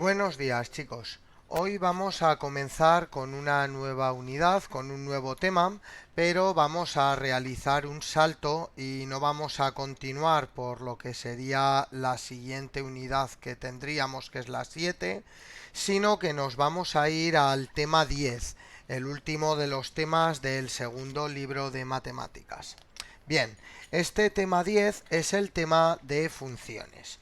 Buenos días, chicos. Hoy vamos a comenzar con una nueva unidad, con un nuevo tema, pero vamos a realizar un salto y no vamos a continuar por lo que sería la siguiente unidad que tendríamos, que es la 7, sino que nos vamos a ir al tema 10, el último de los temas del segundo libro de matemáticas. Bien, este tema 10 es el tema de funciones.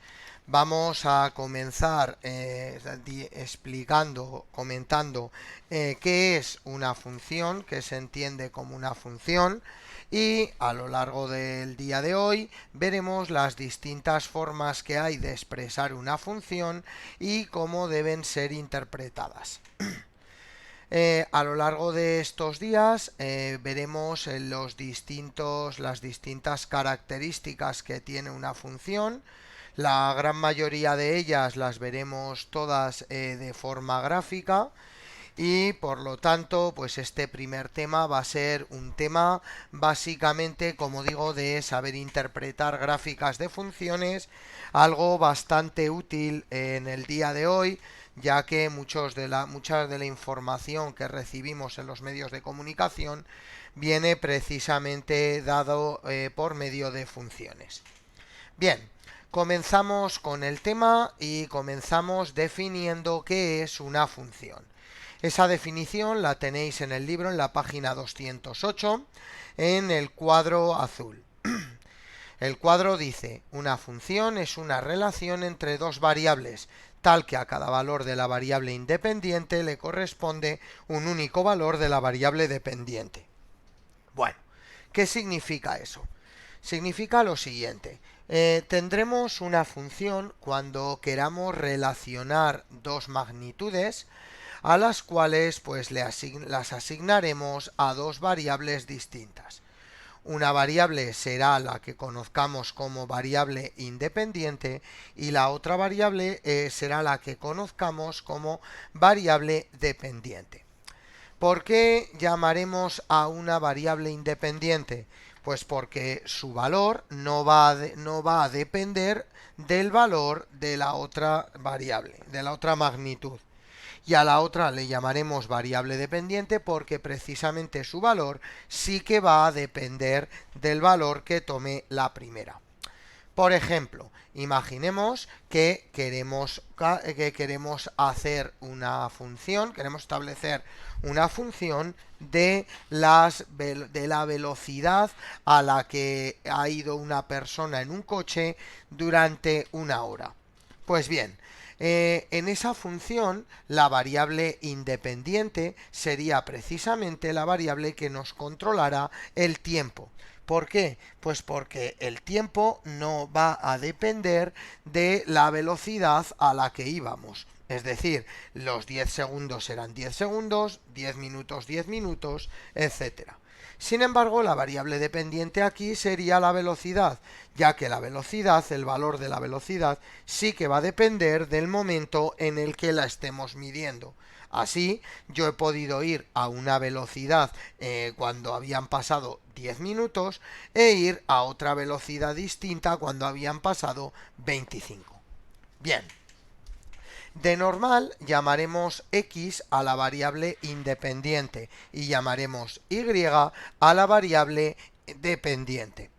Vamos a comenzar explicando, comentando qué es una función, qué se entiende como una función, y a lo largo del día de hoy veremos las distintas formas que hay de expresar una función y cómo deben ser interpretadas. A lo largo de estos días veremos las distintas características que tiene una función. La gran mayoría de ellas las veremos todas de forma gráfica y por lo tanto pues este primer tema va a ser un tema básicamente, como digo, de saber interpretar gráficas de funciones, algo bastante útil en el día de hoy, ya que mucha de la información que recibimos en los medios de comunicación viene precisamente dado por medio de funciones. Bien, comenzamos con el tema y comenzamos definiendo qué es una función. Esa definición la tenéis en el libro en la página 208 en el cuadro azul. El cuadro dice: una función es una relación entre dos variables, tal que a cada valor de la variable independiente le corresponde un único valor de la variable dependiente. Bueno, ¿qué significa eso? Significa lo siguiente. Tendremos una función cuando queramos relacionar dos magnitudes a las cuales pues las asignaremos a dos variables distintas. Una variable será la que conozcamos como variable independiente y la otra variable será la que conozcamos como variable dependiente. ¿Por qué llamaremos a una variable independiente? Pues porque su valor no va a depender del valor de la otra variable, de la otra magnitud. Y a la otra le llamaremos variable dependiente porque precisamente su valor sí que va a depender del valor que tome la primera. Por ejemplo, imaginemos que queremos hacer una función, queremos establecer una función de la velocidad a la que ha ido una persona en un coche durante una hora. Pues bien, en esa función la variable independiente sería precisamente la variable que nos controlará el tiempo. ¿Por qué? Pues porque el tiempo no va a depender de la velocidad a la que íbamos. Es decir, los 10 segundos serán 10 segundos, 10 minutos, etcétera. Sin embargo, la variable dependiente aquí sería la velocidad, ya que la velocidad, el valor de la velocidad, sí que va a depender del momento en el que la estemos midiendo. Así, yo he podido ir a una velocidad cuando habían pasado 10 minutos e ir a otra velocidad distinta cuando habían pasado 25. Bien, de normal llamaremos x a la variable independiente y llamaremos y a la variable dependiente.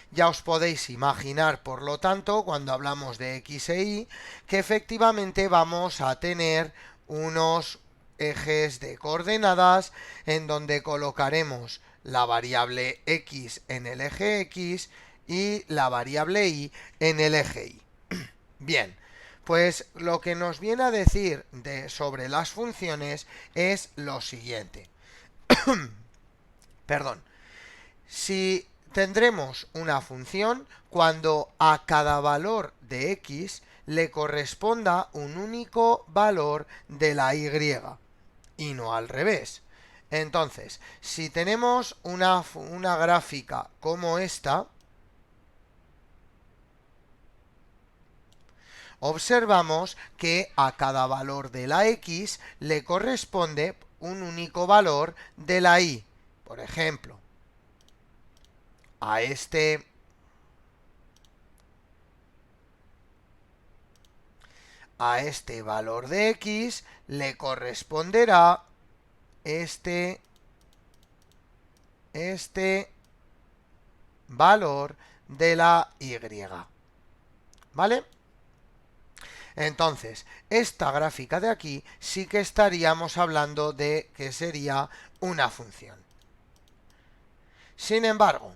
Ya os podéis imaginar, por lo tanto, cuando hablamos de x e y, que efectivamente vamos a tener unos ejes de coordenadas en donde colocaremos la variable x en el eje x y la variable y en el eje y. Bien, pues lo que nos viene a decir sobre las funciones es lo siguiente. Perdón. Si tendremos una función cuando a cada valor de x le corresponda un único valor de la y y no al revés. Entonces, si tenemos una gráfica como esta, observamos que a cada valor de la x le corresponde un único valor de la y. Por ejemplo, a a este valor de x le corresponderá este valor de la y. ¿Vale? Entonces, esta gráfica de aquí sí que estaríamos hablando de que sería una función. Sin embargo,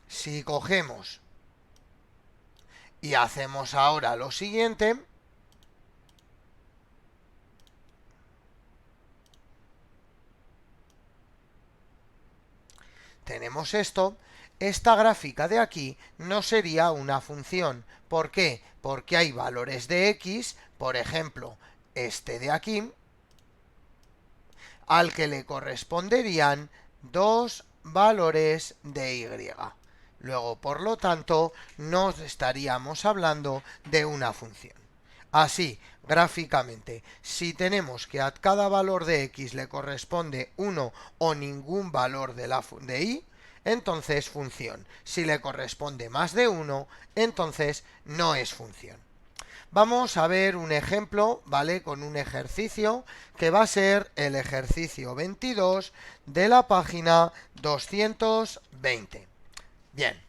si cogemos y hacemos ahora lo siguiente, tenemos esto, esta gráfica de aquí no sería una función. ¿Por qué? Porque hay valores de x, por ejemplo, este de aquí, al que le corresponderían dos valores de y. Luego, por lo tanto, no estaríamos hablando de una función. Así, gráficamente, si tenemos que a cada valor de x le corresponde uno o ningún valor de y, entonces función. Si le corresponde más de uno, entonces no es función. Vamos a ver un ejemplo, ¿vale? Con un ejercicio que va a ser el ejercicio 22 de la página 220. Bien,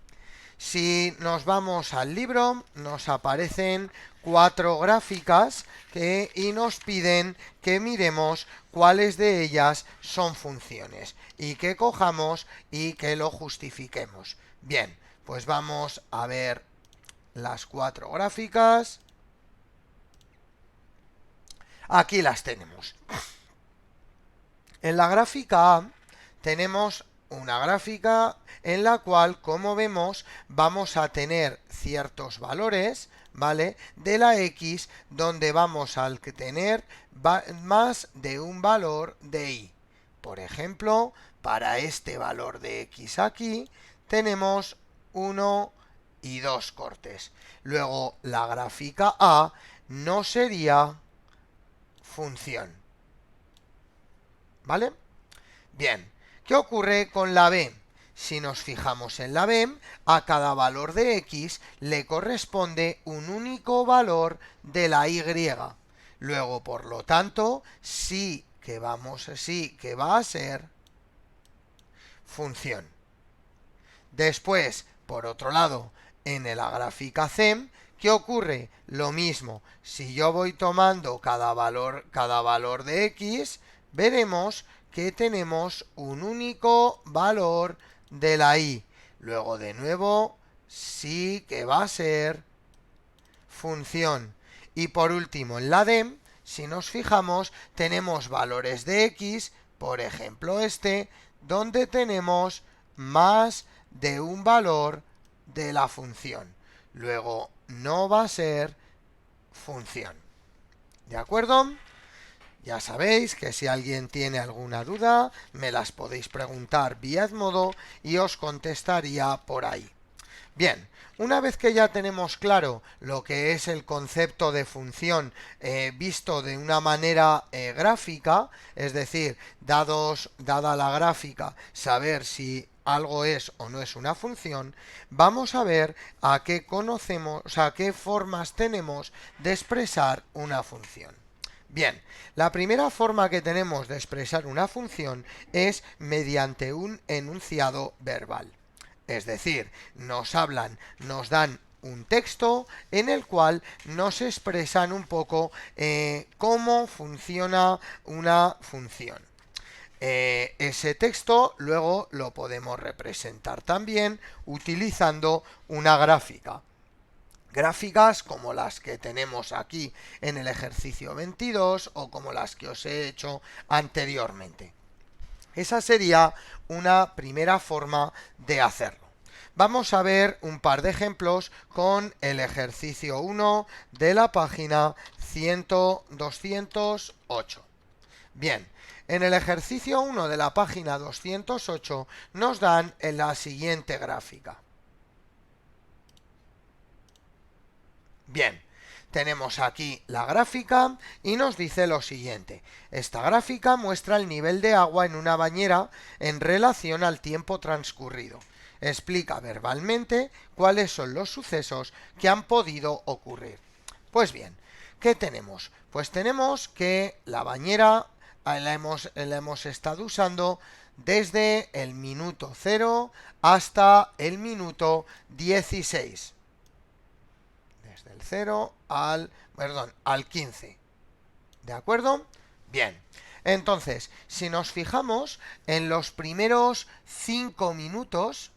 si nos vamos al libro, nos aparecen 4 gráficas y nos piden que miremos cuáles de ellas son funciones y que cojamos y que lo justifiquemos. Bien, pues vamos a ver las 4 gráficas. Aquí las tenemos. En la gráfica A tenemos una gráfica en la cual, como vemos, vamos a tener ciertos valores, ¿vale? De la x, donde vamos a tener más de un valor de y. Por ejemplo, para este valor de x aquí, tenemos 1 y 2 cortes. Luego, la gráfica A no sería función. ¿Vale? Bien, ¿qué ocurre con la B? Si nos fijamos en la B, a cada valor de x le corresponde un único valor de la y. Luego, por lo tanto, sí que va a ser función. Después, por otro lado, en la gráfica C, ¿qué ocurre? Lo mismo, si yo voy tomando cada valor de x, veremos que tenemos un único valor de la y. Luego, de nuevo, sí que va a ser función. Y por último, en la D, si nos fijamos, tenemos valores de x, por ejemplo este, donde tenemos más de un valor de la función. Luego, no va a ser función. ¿De acuerdo? Ya sabéis que si alguien tiene alguna duda, me las podéis preguntar vía Edmodo y os contestaría por ahí. Bien, una vez que ya tenemos claro lo que es el concepto de función visto de una manera gráfica, es decir, dada la gráfica, saber si algo es o no es una función, vamos a ver a qué formas tenemos de expresar una función. Bien, la primera forma que tenemos de expresar una función es mediante un enunciado verbal. Es decir, nos dan un texto en el cual nos expresan un poco cómo funciona una función. Ese texto luego lo podemos representar también utilizando una gráfica. Gráficas como las que tenemos aquí en el ejercicio 22 o como las que os he hecho anteriormente. Esa sería una primera forma de hacerlo. Vamos a ver un par de ejemplos con el ejercicio 1 de la página 208. Bien, en el ejercicio 1 de la página 208 nos dan en la siguiente gráfica. Bien, tenemos aquí la gráfica y nos dice lo siguiente. Esta gráfica muestra el nivel de agua en una bañera en relación al tiempo transcurrido. Explica verbalmente cuáles son los sucesos que han podido ocurrir. Pues bien, ¿qué tenemos? Pues tenemos que la bañera la hemos estado usando desde el minuto 0 hasta el minuto 16. Desde el 0 al 15. ¿De acuerdo? Bien. Entonces, si nos fijamos en los primeros 5 minutos,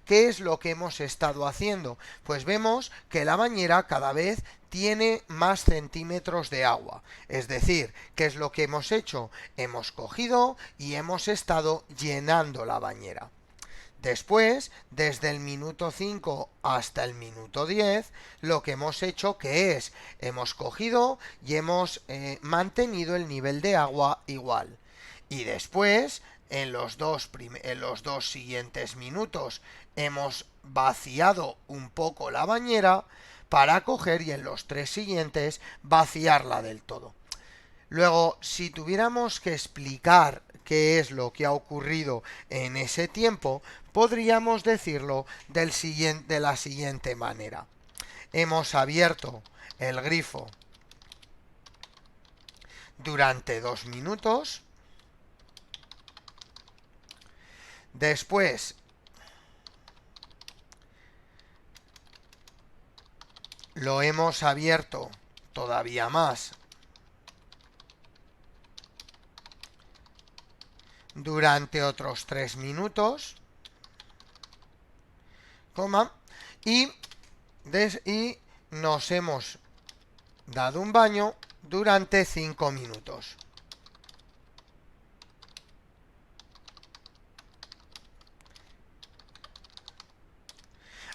¿qué es lo que hemos estado haciendo? Pues vemos que la bañera cada vez tiene más centímetros de agua. Es decir, ¿qué es lo que hemos hecho? Hemos cogido y hemos estado llenando la bañera. Después, desde el minuto 5 hasta el minuto 10, lo que hemos hecho que es, hemos cogido y hemos mantenido el nivel de agua igual. Y después, en los dos siguientes minutos, hemos vaciado un poco la bañera para coger y en los 3 siguientes vaciarla del todo. Luego, si tuviéramos que explicar qué es lo que ha ocurrido en ese tiempo, podríamos decirlo de la siguiente manera. Hemos abierto el grifo durante 2 minutos. Después lo hemos abierto todavía más durante otros 3 minutos, y nos hemos dado un baño durante 5 minutos.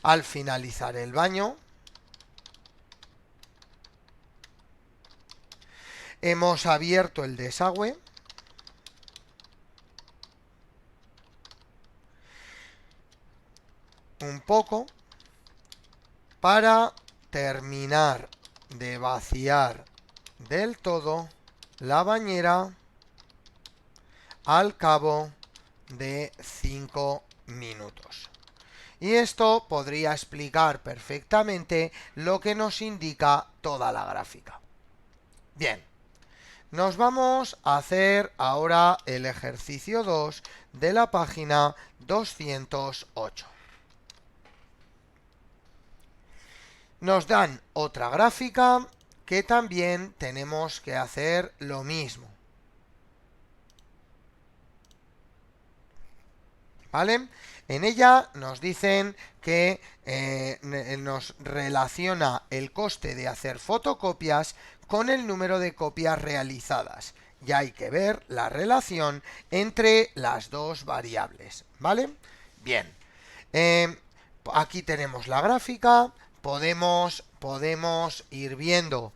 Al finalizar el baño, hemos abierto el desagüe un poco para terminar de vaciar del todo la bañera al cabo de 5 minutos. Y esto podría explicar perfectamente lo que nos indica toda la gráfica. Bien, nos vamos a hacer ahora el ejercicio 2 de la página 208. Nos dan otra gráfica que también tenemos que hacer lo mismo. ¿Vale? En ella nos dicen que nos relaciona el coste de hacer fotocopias con el número de copias realizadas. Y hay que ver la relación entre las dos variables. ¿Vale? Bien. Aquí tenemos la gráfica. Podemos ir viendo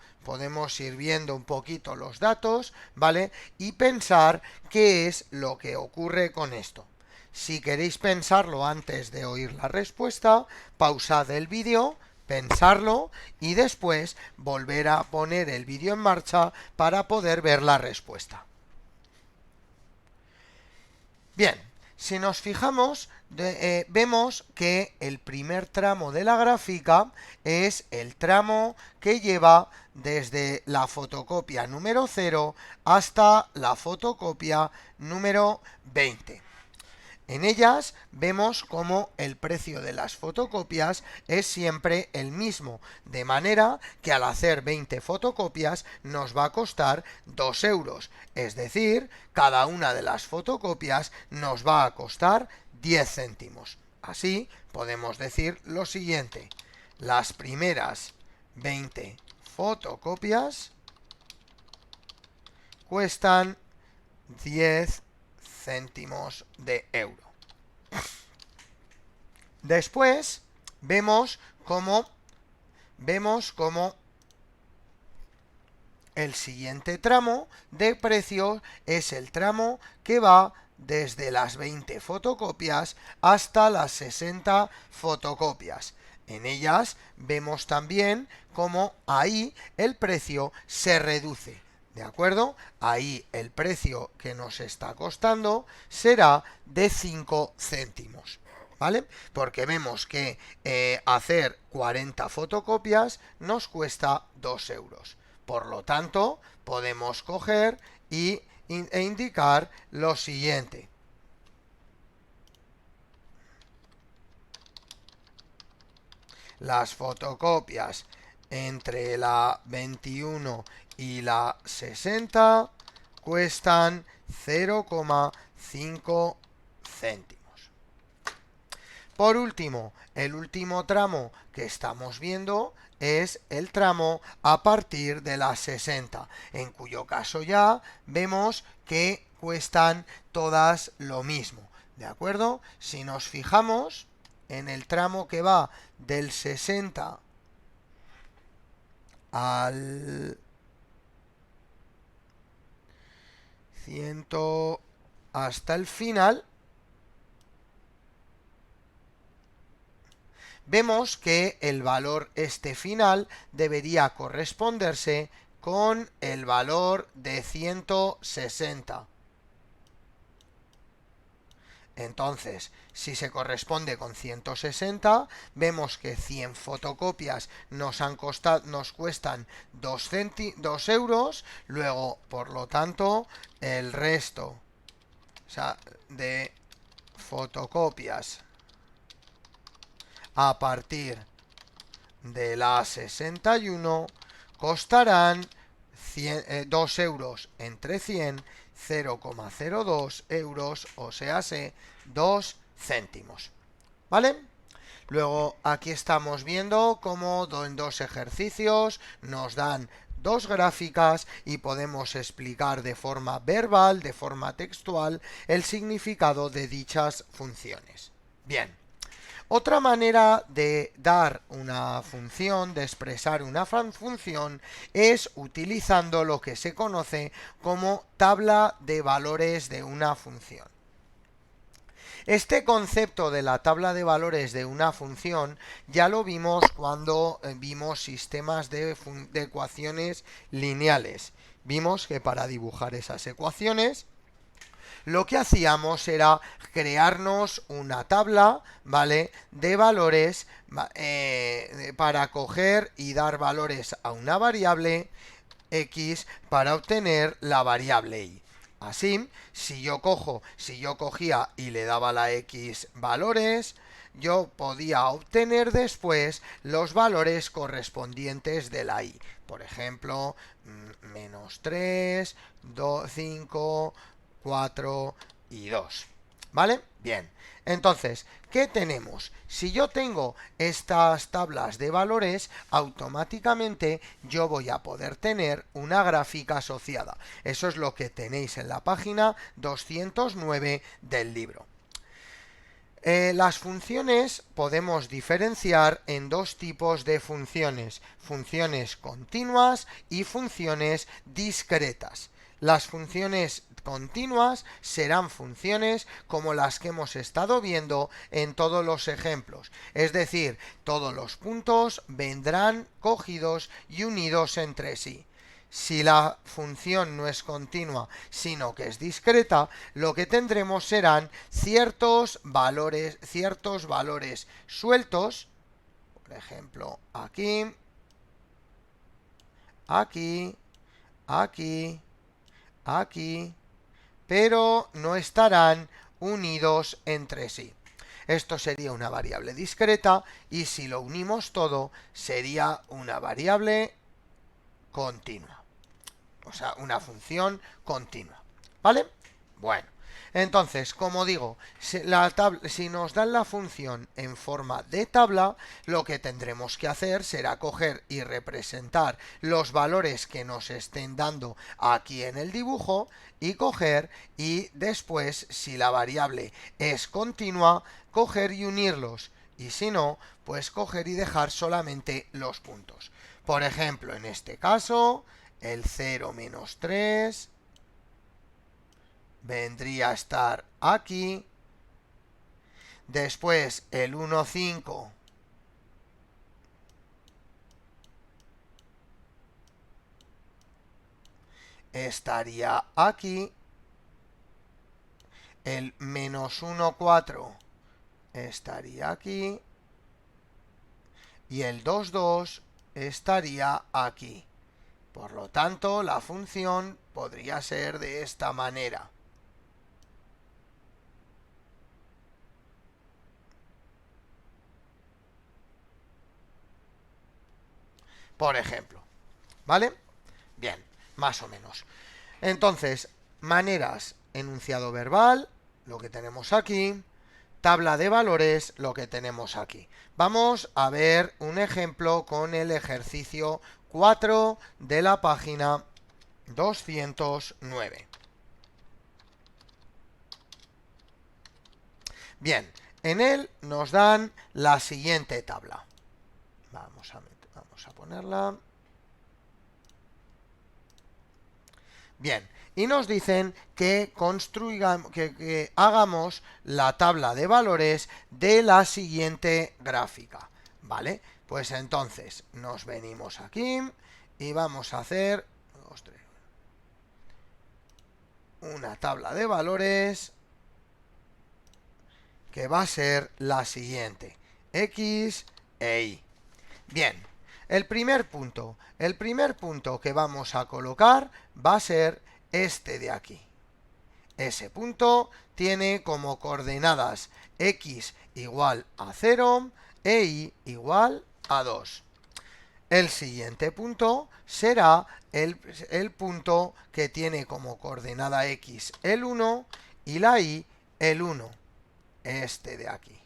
un poquito los datos, ¿vale? Y pensar qué es lo que ocurre con esto. Si queréis pensarlo antes de oír la respuesta, pausad el vídeo, pensarlo y después volver a poner el vídeo en marcha para poder ver la respuesta. Bien, si nos fijamos, vemos que el primer tramo de la gráfica es el tramo que lleva desde la fotocopia número 0 hasta la fotocopia número 20. En ellas vemos cómo el precio de las fotocopias es siempre el mismo, de manera que al hacer 20 fotocopias nos va a costar 2 euros, es decir, cada una de las fotocopias nos va a costar 10 céntimos. Así podemos decir lo siguiente: las primeras 20 fotocopias cuestan 10 céntimos de euro. Después vemos cómo el siguiente tramo de precio es el tramo que va desde las 20 fotocopias hasta las 60 fotocopias. En ellas vemos también cómo ahí el precio se reduce. ¿De acuerdo? Ahí el precio que nos está costando será de 5 céntimos. ¿vale? Porque vemos que hacer 40 fotocopias nos cuesta 2 euros. Por lo tanto, podemos coger e indicar lo siguiente. Las fotocopias entre la 21 y la 60 cuestan 0,5 céntimos. Por último, el último tramo que estamos viendo es el tramo a partir de las 60, en cuyo caso ya vemos que cuestan todas lo mismo, ¿de acuerdo? Si nos fijamos en el tramo que va del 60 al 100 hasta el final, vemos que el valor final debería corresponderse con el valor de 160. Entonces, si se corresponde con 160, vemos que 100 fotocopias nos cuestan 2 euros, luego, por lo tanto, el resto, o sea, de fotocopias a partir de la 61 costarán 2 euros entre 100, 0,02 euros, o sea, 2 céntimos. ¿Vale? Luego aquí estamos viendo cómo en 2 ejercicios nos dan 2 gráficas y podemos explicar de forma verbal, de forma textual, el significado de dichas funciones. Bien. Otra manera de dar una función, de expresar una función, es utilizando lo que se conoce como tabla de valores de una función. Este concepto de la tabla de valores de una función ya lo vimos cuando vimos sistemas de ecuaciones lineales. Vimos que para dibujar esas ecuaciones lo que hacíamos era crearnos una tabla, ¿vale?, de valores para coger y dar valores a una variable X para obtener la variable Y. Así, si yo cogía y le daba la X valores, yo podía obtener después los valores correspondientes de la Y. Por ejemplo, menos 3, 5, 4 y 2. ¿Vale? Bien. Entonces, ¿qué tenemos? Si yo tengo estas tablas de valores, automáticamente yo voy a poder tener una gráfica asociada. Eso es lo que tenéis en la página 209 del libro. Las funciones podemos diferenciar en dos tipos de funciones continuas y funciones discretas. Las funciones continuas serán funciones como las que hemos estado viendo en todos los ejemplos, es decir, todos los puntos vendrán cogidos y unidos entre sí. Si la función no es continua, sino que es discreta, lo que tendremos serán ciertos valores sueltos, por ejemplo, aquí, aquí, aquí, aquí, pero no estarán unidos entre sí. Esto sería una variable discreta y si lo unimos todo sería una variable continua. O sea, una función continua. ¿Vale? Bueno, entonces, como digo, si nos dan la función en forma de tabla, lo que tendremos que hacer será coger y representar los valores que nos estén dando aquí en el dibujo y coger y después, si la variable es continua, coger y unirlos. Y si no, pues coger y dejar solamente los puntos. Por ejemplo, en este caso, el 0 menos 3 vendría a estar aquí. Después el 1, 5 estaría aquí. El menos 1, 4 estaría aquí y el 2, 2 estaría aquí. Por lo tanto, la función podría ser de esta manera. Por ejemplo, ¿vale? Bien, más o menos. Entonces, maneras, enunciado verbal, lo que tenemos aquí, tabla de valores, lo que tenemos aquí. Vamos a ver un ejemplo con el ejercicio 4 de la página 209. Bien, en él nos dan la siguiente tabla. Vamos a ponerla. Bien, y nos dicen que que hagamos la tabla de valores de la siguiente gráfica, ¿vale? Pues entonces nos venimos aquí y vamos a hacer una tabla de valores que va a ser la siguiente, X e Y. Bien, el primer punto que vamos a colocar va a ser este de aquí. Ese punto tiene como coordenadas x igual a 0 e y igual a 2. El siguiente punto será el punto que tiene como coordenada x el 1 y la y el 1, este de aquí.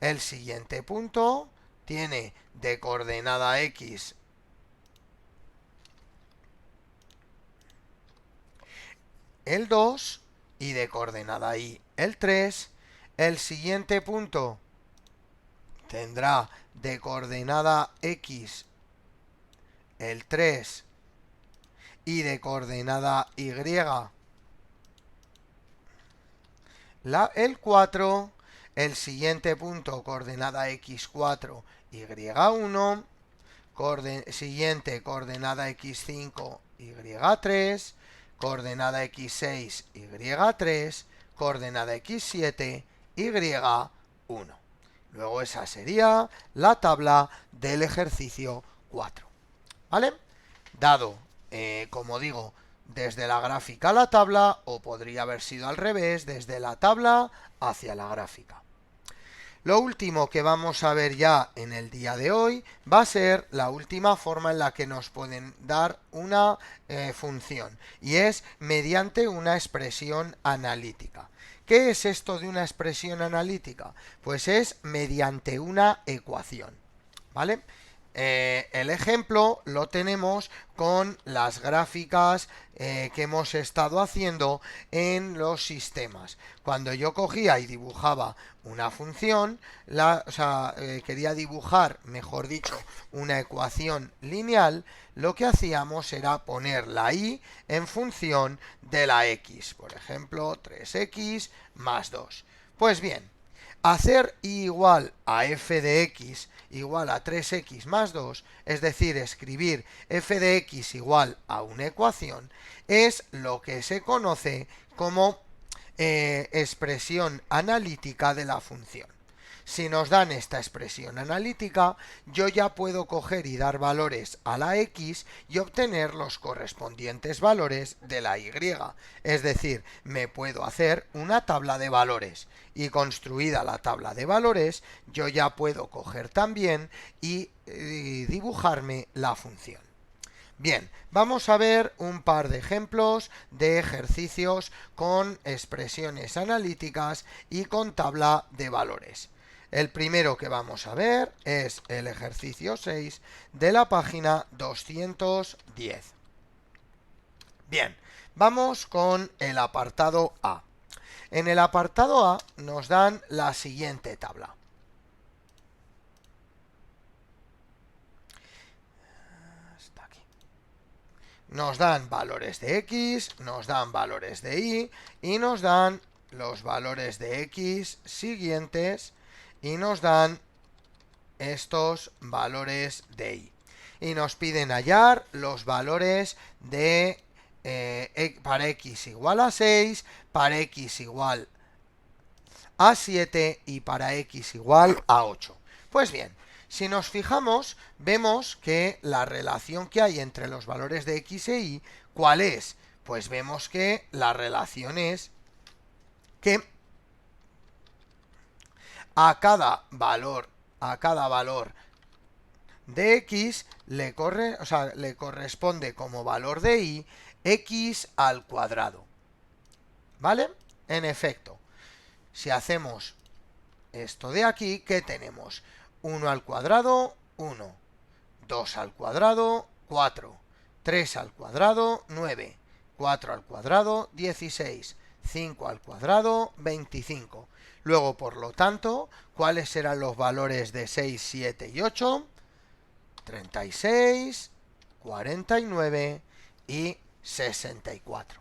El siguiente punto tiene de coordenada x el 2 y de coordenada y el 3. El siguiente punto tendrá de coordenada x el 3 y de coordenada y el 4. El siguiente punto coordenada x4 y1. Siguiente coordenada x5 y3. Coordenada x6 y3. Coordenada x7 y1. Luego esa sería la tabla del ejercicio 4. ¿Vale? Dado, como digo, desde la gráfica a la tabla, o podría haber sido al revés, desde la tabla hacia la gráfica. Lo último que vamos a ver ya en el día de hoy va a ser la última forma en la que nos pueden dar una función, y es mediante una expresión analítica. ¿Qué es esto de una expresión analítica? Pues es mediante una ecuación, ¿vale? El ejemplo lo tenemos con las gráficas que hemos estado haciendo en los sistemas. Cuando yo cogía y dibujaba una función, quería dibujar, mejor dicho, una ecuación lineal, lo que hacíamos era poner la y en función de la x. Por ejemplo, 3x más 2. Pues bien, hacer y igual a f de x igual a 3x más 2, es decir, escribir f de x igual a una ecuación, es lo que se conoce como expresión analítica de la función. Si nos dan esta expresión analítica, yo ya puedo coger y dar valores a la x y obtener los correspondientes valores de la y. Es decir, me puedo hacer una tabla de valores, y construida la tabla de valores, yo ya puedo coger también y dibujarme la función. Bien, vamos a ver un par de ejemplos de ejercicios con expresiones analíticas y con tabla de valores. El primero que vamos a ver es el ejercicio 6 de la página 210. Bien, vamos con el apartado A. En el apartado A nos dan la siguiente tabla. Hasta aquí. Nos dan valores de x, nos dan valores de y nos dan los valores de x siguientes y nos dan estos valores de y. Y nos piden hallar los valores de para x igual a 6, para x igual a 7 y para x igual a 8. Pues bien, si nos fijamos, vemos que la relación que hay entre los valores de x e y, ¿cuál es? Pues vemos que la relación es que a cada valor de x le corresponde como valor de y x al cuadrado. ¿Vale? En efecto, si hacemos esto de aquí, ¿qué tenemos? 1 al cuadrado, 1. 2 al cuadrado, 4. 3 al cuadrado, 9. 4 al cuadrado, 16. 5 al cuadrado, 25. Luego, por lo tanto, ¿cuáles serán los valores de 6, 7 y 8? 36, 49 y 64.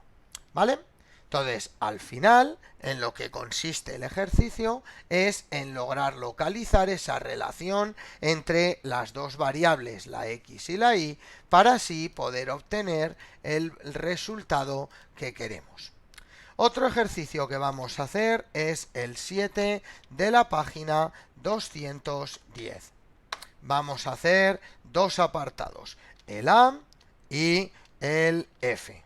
¿Vale? Entonces, al final, en lo que consiste el ejercicio es en lograr localizar esa relación entre las dos variables, la x y la y, para así poder obtener el resultado que queremos. Otro ejercicio que vamos a hacer es el 7 de la página 210. Vamos a hacer dos apartados, el A y el F.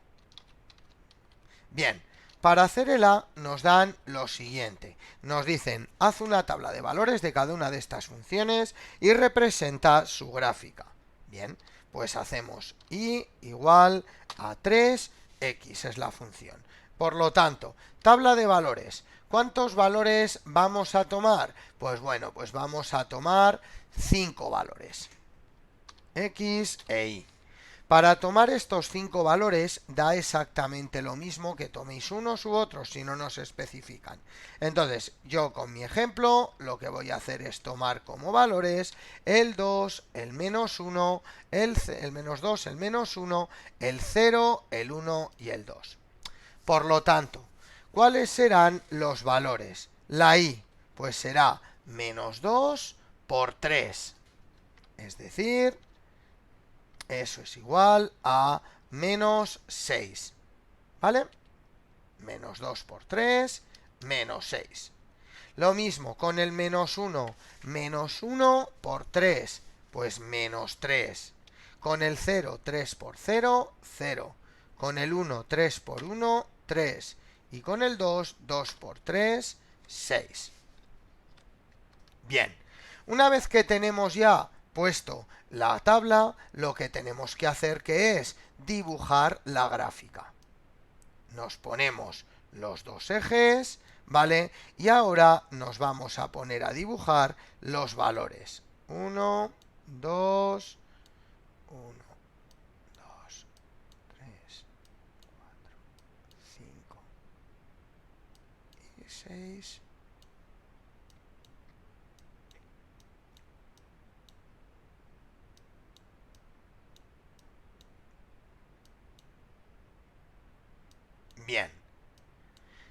Bien, para hacer el A nos dan lo siguiente. Nos dicen, haz una tabla de valores de cada una de estas funciones y representa su gráfica. Bien, pues hacemos y igual a 3x es la función. Por lo tanto, tabla de valores. ¿Cuántos valores vamos a tomar? Pues bueno, pues vamos a tomar 5 valores. X e Y. Para tomar estos 5 valores da exactamente lo mismo que toméis unos u otros si no nos especifican. Entonces, yo con mi ejemplo lo que voy a hacer es tomar como valores el 2, el menos 1, el menos 2, el menos 1, el 0, el 1 y el 2. Por lo tanto, ¿cuáles serán los valores? La y, pues será menos 2 por 3. Es decir, eso es igual a menos 6. ¿Vale? Menos 2 por 3, menos 6. Lo mismo con el menos 1. Menos 1 por 3, pues menos 3. Con el 0, 3 por 0, 0. Con el 1, 3 por 1, 3. Y con el 2, 2 por 3, 6. Bien, una vez que tenemos ya puesto la tabla, lo que tenemos que hacer que es dibujar la gráfica. Nos ponemos los dos ejes, ¿vale? Y ahora nos vamos a poner a dibujar los valores. 1, 2, 1, 2, 3, 4, 5 y 6. Bien,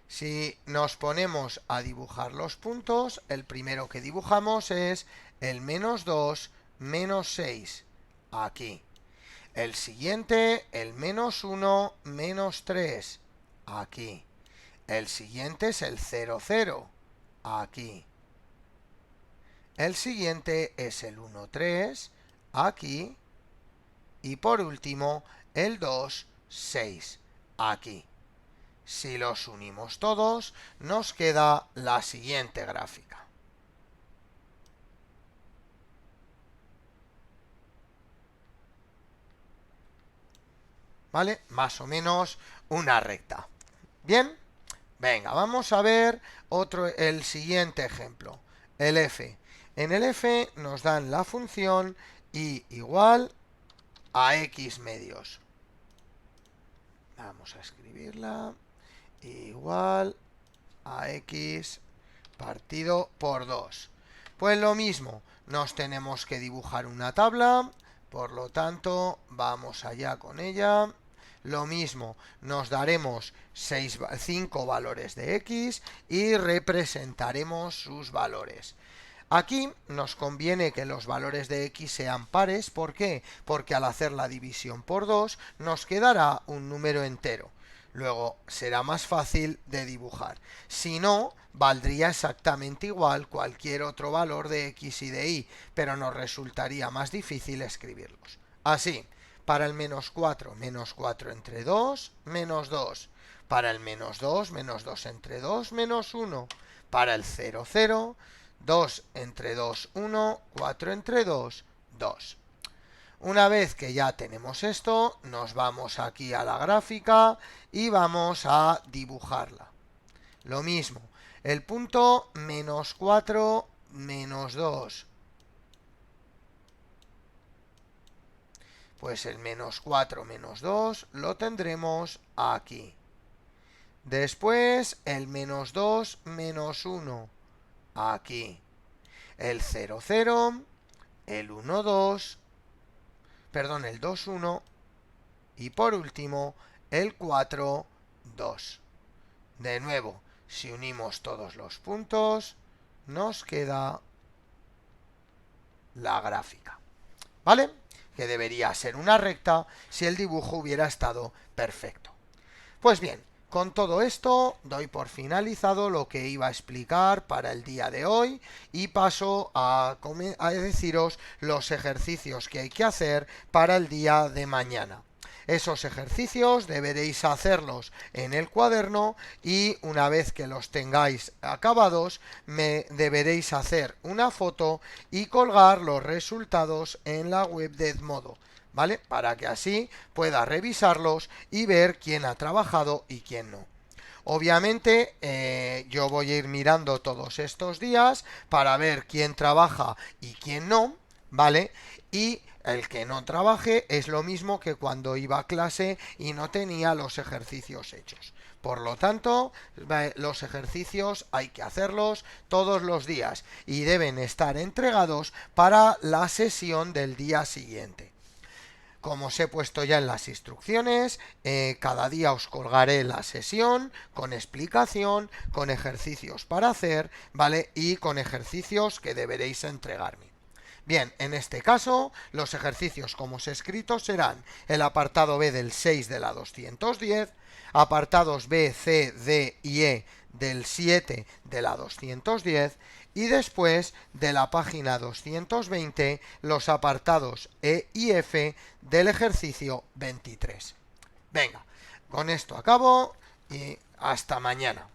si nos ponemos a dibujar los puntos, el primero que dibujamos es el menos 2, menos 6, aquí. El siguiente, el menos 1, menos 3, aquí. El siguiente es el 0, 0, aquí. El siguiente es el 1, 3, aquí. Y por último, el 2, 6, aquí. Si los unimos todos, nos queda la siguiente gráfica. ¿Vale? Más o menos una recta. ¿Bien? Venga, vamos a ver el siguiente ejemplo. El f. En el f nos dan la función y igual a x medios. Vamos a escribirla. Igual a x partido por 2. Pues lo mismo, nos tenemos que dibujar una tabla, por lo tanto, vamos allá con ella. Lo mismo, nos daremos 5 valores de x y representaremos sus valores. Aquí nos conviene que los valores de x sean pares. ¿Por qué? Porque al hacer la división por 2 nos quedará un número entero. Luego será más fácil de dibujar. Si no, valdría exactamente igual cualquier otro valor de x y de y, pero nos resultaría más difícil escribirlos. Así, para el menos 4 entre 2, menos 2. Para el menos 2 entre 2, menos 1. Para el 0, 0, 2 entre 2, 1, 4 entre 2, 2. Una vez que ya tenemos esto, nos vamos aquí a la gráfica y vamos a dibujarla. Lo mismo, el punto menos 4, menos 2. Pues el menos 4, menos 2 lo tendremos aquí. Después el menos 2, menos 1, aquí. El 0, 0, el 1, 2, perdón, el 2, 1 y por último el 4, 2. De nuevo, si unimos todos los puntos, nos queda la gráfica. ¿Vale? Que debería ser una recta si el dibujo hubiera estado perfecto. Pues bien, con todo esto doy por finalizado lo que iba a explicar para el día de hoy y paso a deciros los ejercicios que hay que hacer para el día de mañana. Esos ejercicios deberéis hacerlos en el cuaderno y una vez que los tengáis acabados me deberéis hacer una foto y colgar los resultados en la web de Edmodo, ¿vale? Para que así pueda revisarlos y ver quién ha trabajado y quién no. Obviamente yo voy a ir mirando todos estos días para ver quién trabaja y quién no, ¿vale? Y el que no trabaje es lo mismo que cuando iba a clase y no tenía los ejercicios hechos. Por lo tanto, los ejercicios hay que hacerlos todos los días y deben estar entregados para la sesión del día siguiente. Como os he puesto ya en las instrucciones, cada día os colgaré la sesión con explicación, con ejercicios para hacer, ¿vale? Y con ejercicios que deberéis entregarme. Bien, en este caso, los ejercicios como os he escrito serán el apartado B del 6 de la 210, apartados B, C, D y E del 7 de la 210 y después de la página 220 los apartados E y F del ejercicio 23. Venga, con esto acabo y hasta mañana.